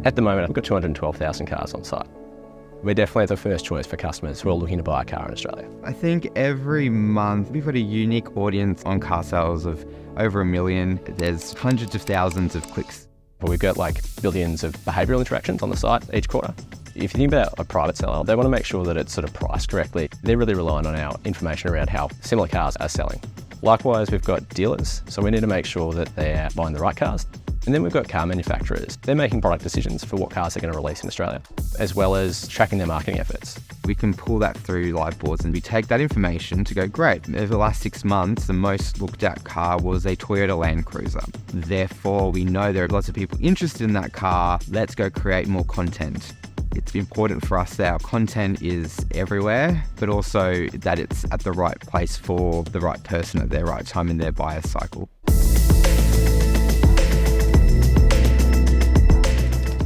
At the moment, we've got 212,000 cars on site. We're definitely the first choice for customers who are looking to buy a car in Australia. I think every month we've got a unique audience on car sales of over 1 million. There's hundreds of thousands of clicks. We've got billions of behavioural interactions on the site each quarter. If you think about a private seller, they want to make sure that it's sort of priced correctly. They're really relying on our information around how similar cars are selling. Likewise, we've got dealers, so we need to make sure that they're buying the right cars. And then we've got car manufacturers. They're making product decisions for what cars they're going to release in Australia, as well as tracking their marketing efforts. We can pull that through live boards and we take that information to go, great, over the last 6 months, the most looked at car was a Toyota Land Cruiser. Therefore, we know there are lots of people interested in that car. Let's go create more content. It's important for us that our content is everywhere, but also that it's at the right place for the right person at their right time in their buyer cycle.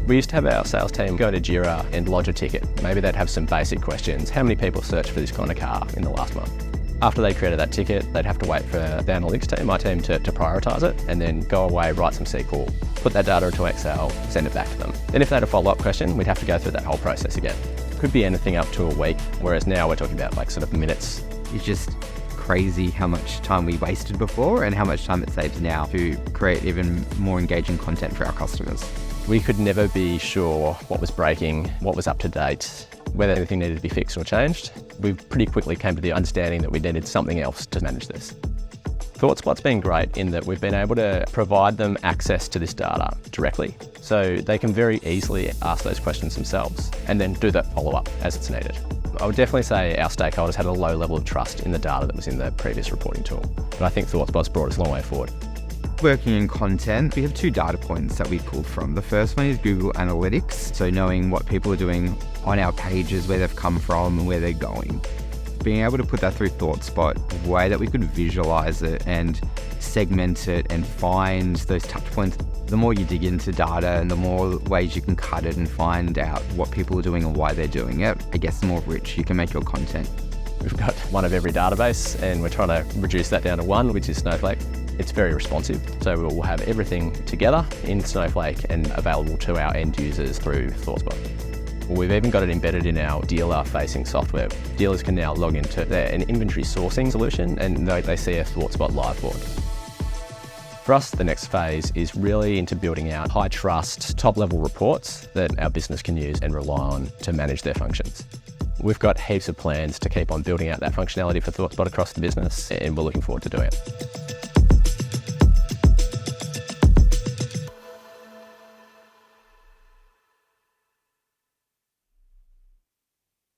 We used to have our sales team go to Jira and lodge a ticket. Maybe they'd have some basic questions. How many people searched for this kind of car in the last month? After they created that ticket, they'd have to wait for the analytics team, my team, to prioritise it and then go away, write some SQL, put that data into Excel, send it back to them. Then if they had a follow-up question, we'd have to go through that whole process again. Could be anything up to a week, whereas now we're talking about sort of minutes. It's just crazy how much time we wasted before and how much time it saves now to create even more engaging content for our customers. We could never be sure what was breaking, what was up to date, whether anything needed to be fixed or changed. We pretty quickly came to the understanding that we needed something else to manage this. Thoughtspot's been great in that we've been able to provide them access to this data directly, so they can very easily ask those questions themselves and then do that follow-up as it's needed. I would definitely say our stakeholders had a low level of trust in the data that was in the previous reporting tool, but I think Thoughtspot's brought us a long way forward. Working in content, we have 2 data points that we pulled from. The first one is Google Analytics, so knowing what people are doing on our pages, where they've come from and where they're going. Being able to put that through Thoughtspot, a way that we could visualize it and segment it and find those touch points. The more you dig into data and the more ways you can cut it and find out what people are doing and why they're doing it, I guess the more rich you can make your content. We've got one of every database and we're trying to reduce that down to one, which is Snowflake. It's very responsive, so we'll have everything together in Snowflake and available to our end users through Thoughtspot. We've even got it embedded in our dealer-facing software. Dealers can now log into an inventory sourcing solution and they see a Thoughtspot live board. For us, the next phase is really into building out high-trust, top-level reports that our business can use and rely on to manage their functions. We've got heaps of plans to keep on building out that functionality for Thoughtspot across the business, and we're looking forward to doing it.